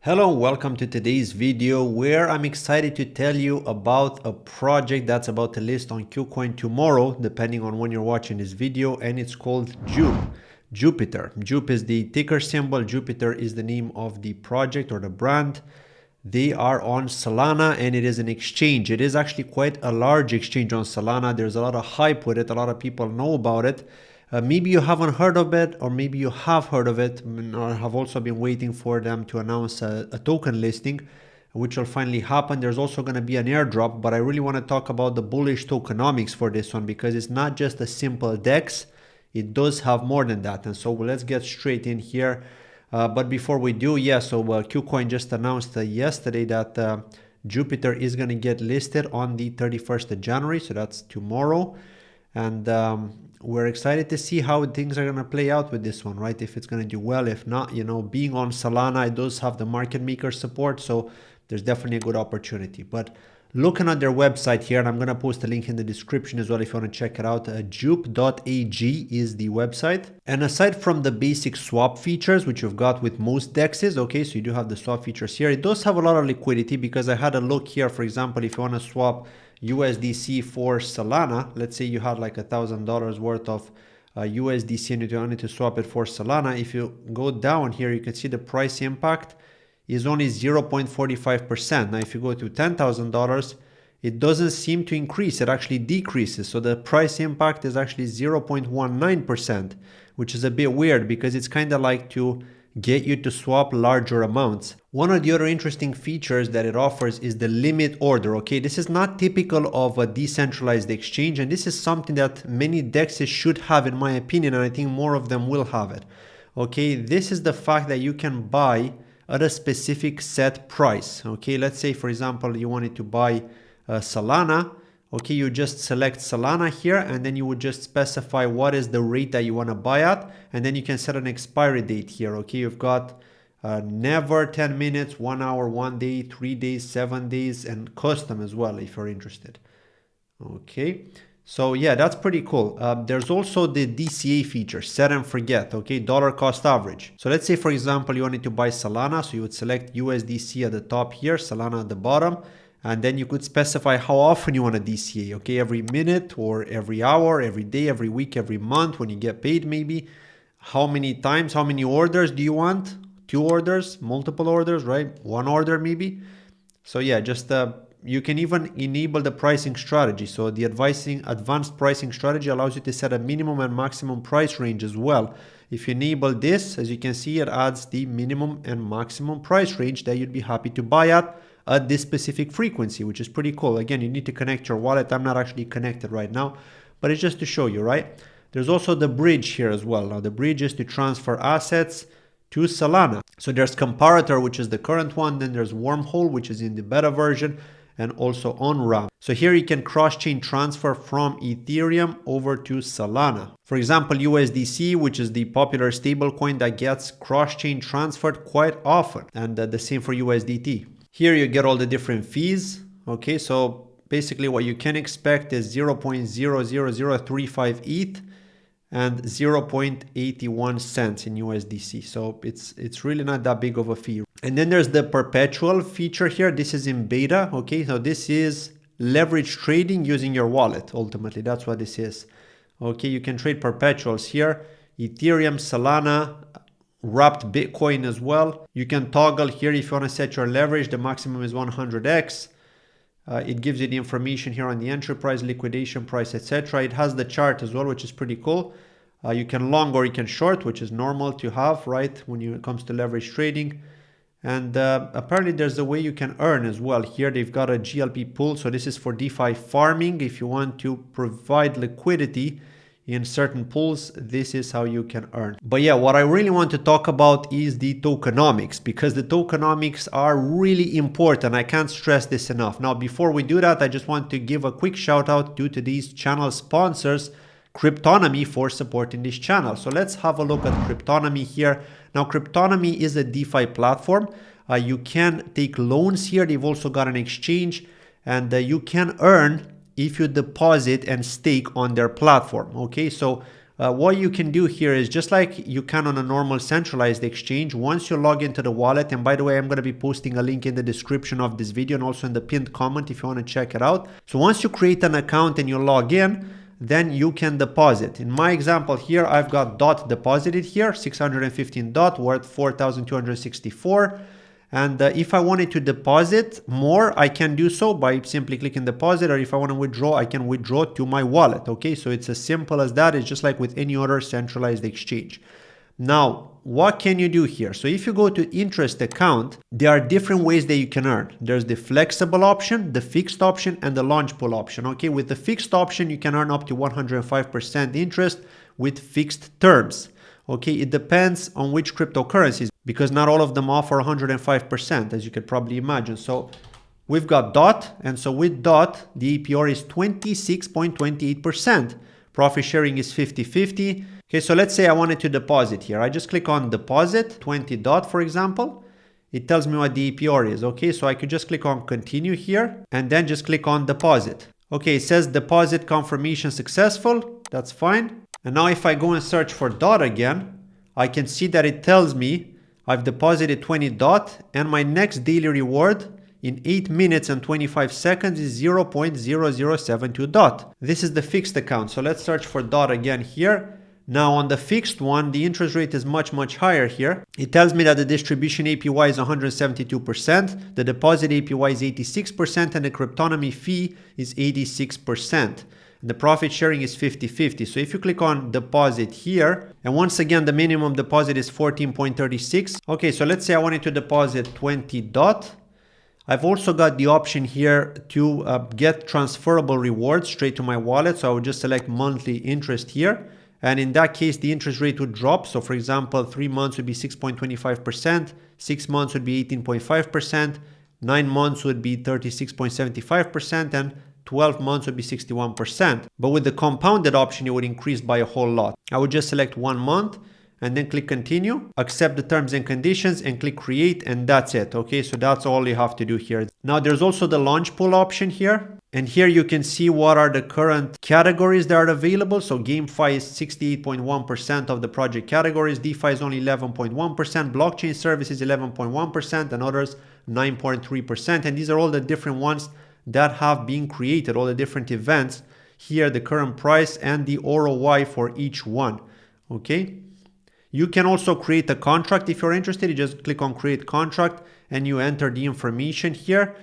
Hello, welcome to today's video where I'm excited to tell you about a project that's about to list on KuCoin tomorrow, depending on when you're watching this video, and it's called Jupiter. Jup is the ticker symbol. Jupiter is the name of the project or the brand. They are on Solana and it is an exchange. It is actually quite a large exchange on Solana. There's a lot of hype with it. A lot of people know about it. Maybe you haven't heard of it, or maybe you have heard of it, or have also been waiting for them to announce a token listing, which will finally happen. There's also going to be an airdrop, but I really want to talk about the bullish tokenomics for this one because it's not just a simple DEX. It does have more than that. And so let's get straight in here. But before we do, KuCoin just announced yesterday that Jupiter is going to get listed on the 31st of January. So that's tomorrow. And we're excited to see how things are going to play out with this one, right? If it's going to do well, if not, being on Solana, it does have the market maker support. So there's definitely a good opportunity. But looking at their website here, and I'm going to post a link in the description as well if you want to check it out. Jup.ag is the website. And aside from the basic swap features, which you've got with most DEXs, okay, so you do have the swap features here. It does have a lot of liquidity because I had a look here. For example, if you want to swap USDC for Solana, let's say you had like $1,000 worth of USDC and you wanted to swap it for Solana. If you go down here, you can see the price impact is only 0.45%. Now, if you go to $10,000, it doesn't seem to increase. It actually decreases. So the price impact is actually 0.19%, which is a bit weird because it's kind of like to get you to swap larger amounts. One of the other interesting features that it offers is the limit order. Okay, this is not typical of a decentralized exchange, and this is something that many DEXs should have, in my opinion, and I think more of them will have it. Okay, this is the fact that you can buy at a specific set price. Okay, let's say for example you wanted to buy Solana. Okay, you just select Solana here and then you would just specify what is the rate that you want to buy at, and then you can set an expiry date here. Okay, you've got never, 10 minutes, 1 hour, 1 day, 3 days, 7 days, and custom as well if you're interested. Okay, so yeah, that's pretty cool. There's also the DCA feature, set and forget, okay, dollar cost average. So let's say for example you wanted to buy Solana, so you would select USDC at the top here, Solana at the bottom, and then you could specify how often you want to DCA, okay, every minute or every hour, every day, every week, every month, when you get paid maybe. How many times, how many orders do you want? 2 orders, multiple orders, right? 1 order maybe. So yeah, just you can even enable the pricing strategy. So the advanced pricing strategy allows you to set a minimum and maximum price range as well. If you enable this, as you can see, it adds the minimum and maximum price range that you'd be happy to buy at this specific frequency, which is pretty cool. Again, you need to connect your wallet. I'm not actually connected right now, but it's just to show you, right? There's also the bridge here as well. Now the bridge is to transfer assets to Solana. So there's comparator, which is the current one. Then there's wormhole, which is in the beta version, and also on-ramp. So here you can cross-chain transfer from Ethereum over to Solana. For example, USDC, which is the popular stablecoin that gets cross-chain transferred quite often, and the same for USDT. Here you get all the different fees. Okay, so basically what you can expect is 0.00035 ETH and 0.81 cents in USDC. So it's really not that big of a fee. And then there's the perpetual feature here. This is in beta. Okay, so this is leverage trading using your wallet. Ultimately, that's what this is. Okay, you can trade perpetuals here. Ethereum, Solana, wrapped Bitcoin as well. You can toggle here if you want to set your leverage. The maximum is 100x. It gives you the information here on the entry price, liquidation price, etc. It has the chart as well, which is pretty cool. You can long or you can short, which is normal to have, right, when it comes to leverage trading. And apparently there's a way you can earn as well. Here they've got a GLP pool. So this is for DeFi farming. If you want to provide liquidity in certain pools, this is how you can earn. But yeah, what I really want to talk about is the tokenomics, because the tokenomics are really important. I can't stress this enough. Now, before we do that, I just want to give a quick shout out to today's channel sponsors, Cryptonomy, for supporting this channel. So let's have a look at Cryptonomy here. Now, Cryptonomy is a DeFi platform. You can take loans here. They've also got an exchange, and you can earn if you deposit and stake on their platform. Okay, so what you can do here is just like you can on a normal centralized exchange. Once you log into the wallet, and by the way, I'm going to be posting a link in the description of this video and also in the pinned comment if you want to check it out. So once you create an account and you log in, then you can deposit. In my example here, I've got DOT deposited here, 615 DOT worth 4,264. And if I wanted to deposit more, I can do so by simply clicking deposit, or if I want to withdraw, I can withdraw to my wallet. Okay, so it's as simple as that. It's just like with any other centralized exchange. Now, what can you do here? So if you go to interest account, there are different ways that you can earn. There's the flexible option, the fixed option, and the launch pool option. Okay, with the fixed option, you can earn up to 105% interest with fixed terms. Okay, it depends on which cryptocurrencies, because not all of them offer 105%, as you could probably imagine. So we've got DOT, and so with DOT, the APR is 26.28%. Profit sharing is 50-50. Okay, so let's say I wanted to deposit here. I just click on deposit, 20 DOT, for example. It tells me what the APR is. Okay, so I could just click on continue here, and then just click on deposit. Okay, it says deposit confirmation successful. That's fine. And now if I go and search for DOT again, I can see that it tells me I've deposited 20 DOT, and my next daily reward in 8 minutes and 25 seconds is 0.0072 DOT. This is the fixed account. So let's search for DOT again here. Now on the fixed one, the interest rate is much higher here. It tells me that the distribution APY is 172%, the deposit APY is 86%, and the Cryptonomy fee is 86%. The profit sharing is 50-50. So if you click on deposit here, and once again, the minimum deposit is 14.36. Okay, so let's say I wanted to deposit 20 DOT. I've also got the option here to get transferable rewards straight to my wallet. So I would just select monthly interest here. And in that case, the interest rate would drop. So for example, 3 months would be 6.25%, 6 months would be 18.5%, 9 months would be 36.75%, and 12 months would be 61%. But with the compounded option, it would increase by a whole lot. I would just select 1 month and then click continue, accept the terms and conditions, and click create, and that's it. Okay, so that's all you have to do here. Now there's also the launch pool option here. And here you can see what are the current categories that are available. So GameFi is 68.1% of the project categories, DeFi is only 11.1%, blockchain services 11.1%, and others 9.3%. And these are all the different ones that have been created, all the different events. Here the current price and the ROI for each one. Okay, you can also create a contract if you're interested. You just click on create contract and you enter the information here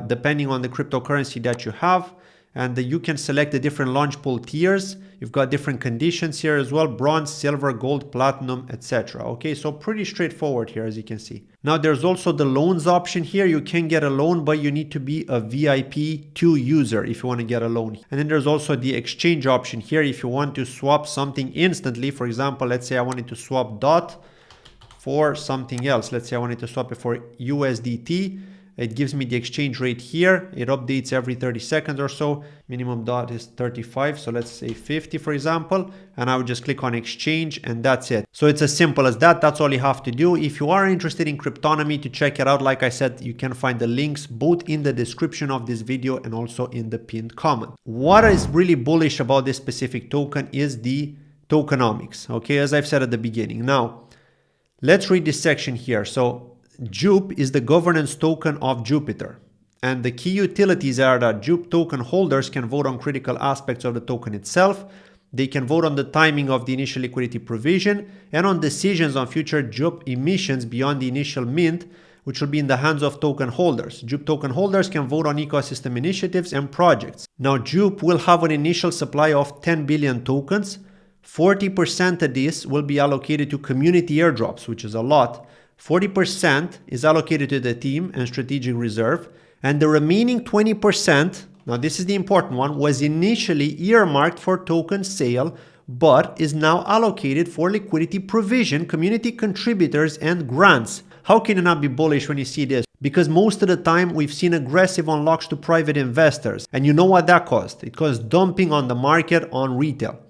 depending on the cryptocurrency that you have, and you can select the different launch pool tiers. You've got different conditions here as well: bronze, silver, gold, platinum, etc. Okay, so pretty straightforward here, as you can see. Now there's also the loans option here. You can get a loan, but you need to be a VIP 2 user if you want to get a loan. And then there's also the exchange option here. If you want to swap something instantly, for example, let's say I wanted to swap DOT for something else. Let's say I wanted to swap it for USDT. It gives me the exchange rate here. It updates every 30 seconds or so. Minimum DOT is 35. So let's say 50, for example. And I would just click on exchange, and that's it. So it's as simple as that. That's all you have to do. If you are interested in Cryptonomy to check it out, like I said, you can find the links both in the description of this video and also in the pinned comment. What is really bullish about this specific token is the tokenomics. Okay, as I've said at the beginning. Now, let's read this section here. So Jup is the governance token of Jupiter, and the key utilities are that Jup token holders can vote on critical aspects of the token itself. They can vote on the timing of the initial liquidity provision and on decisions on future Jup emissions beyond the initial mint, which will be in the hands of token holders. Jup token holders can vote on ecosystem initiatives and projects. Now Jup will have an initial supply of 10 billion tokens. 40% of this will be allocated to community airdrops, which is a lot. 40% is allocated to the team and strategic reserve, and the remaining 20%, now this is the important one, was initially earmarked for token sale, but is now allocated for liquidity provision, community contributors, and grants. How can you not be bullish when you see this? Because most of the time we've seen aggressive unlocks to private investors, and you know what that caused? It caused dumping on the market on retail.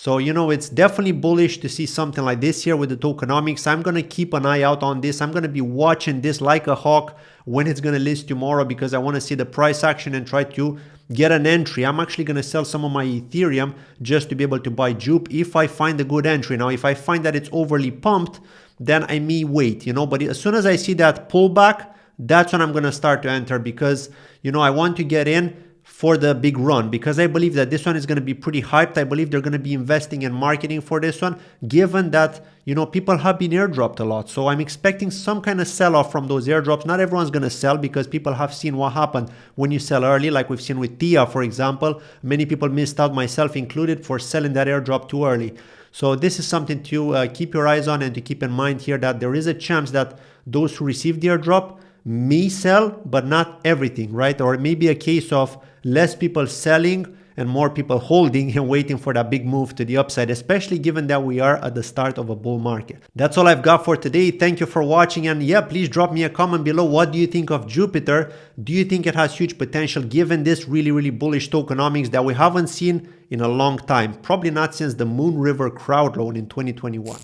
So, you know, it's definitely bullish to see something like this here with the tokenomics. I'm going to keep an eye out on this. I'm going to be watching this like a hawk when it's going to list tomorrow, because I want to see the price action and try to get an entry. I'm actually going to sell some of my Ethereum just to be able to buy Jupe if I find a good entry. Now, if I find that it's overly pumped, then I may wait, you know, but as soon as I see that pullback, that's when I'm going to start to enter, because, you know, I want to get in for the big run, because I believe that this one is going to be pretty hyped. I believe they're going to be investing in marketing for this one, given that, you know, people have been airdropped a lot. So I'm expecting some kind of sell-off from those airdrops. Not everyone's going to sell, because people have seen what happened when you sell early, like we've seen with Tia, for example. Many people missed out, myself included, for selling that airdrop too early. So this is something to keep your eyes on, and to keep in mind here that there is a chance that those who receive the airdrop may sell, but not everything, right? Or it may be a case of less people selling and more people holding and waiting for that big move to the upside, especially given that we are at the start of a bull market. That's all I've got for today. Thank you for watching, and yeah, please drop me a comment below. What do you think of Jupiter? Do you think it has huge potential given this really bullish tokenomics that we haven't seen in a long time? Probably not since the Moon River crowd loan in 2021.